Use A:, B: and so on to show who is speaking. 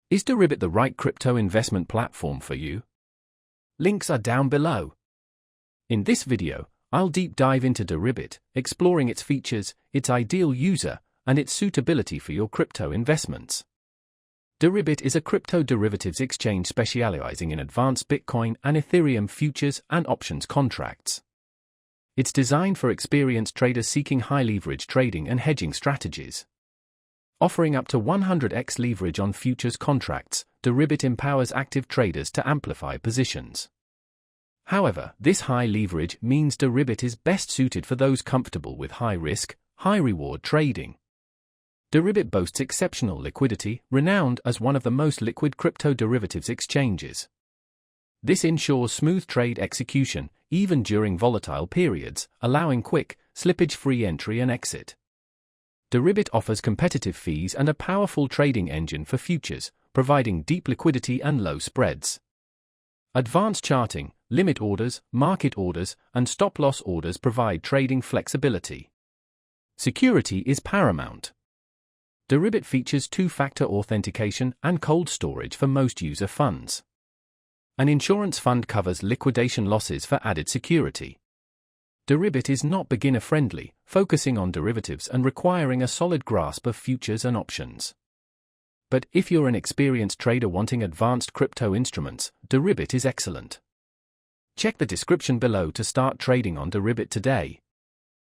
A: Is Deribit the right crypto investment platform for you? Links are down below. In this video, I'll deep dive into Deribit, exploring its features, its ideal user, and its suitability for your crypto investments. Deribit is a crypto derivatives exchange specializing in advanced Bitcoin and Ethereum futures and options contracts. It's designed for experienced traders seeking high-leverage trading and hedging strategies. Offering up to 100x leverage on futures contracts, Deribit empowers active traders to amplify positions. However, this high leverage means Deribit is best suited for those comfortable with high-risk, high-reward trading. Deribit boasts exceptional liquidity, renowned as one of the most liquid crypto derivatives exchanges. This ensures smooth trade execution, even during volatile periods, allowing quick, slippage-free entry and exit. Deribit offers competitive fees and a powerful trading engine for futures, providing deep liquidity and low spreads. Advanced charting, limit orders, market orders, and stop-loss orders provide trading flexibility. Security is paramount. Deribit features two-factor authentication and cold storage for most user funds. An insurance fund covers liquidation losses for added security. Deribit is not beginner-friendly, focusing on derivatives and requiring a solid grasp of futures and options. But if you're an experienced trader wanting advanced crypto instruments, Deribit is excellent. Check the description below to start trading on Deribit today.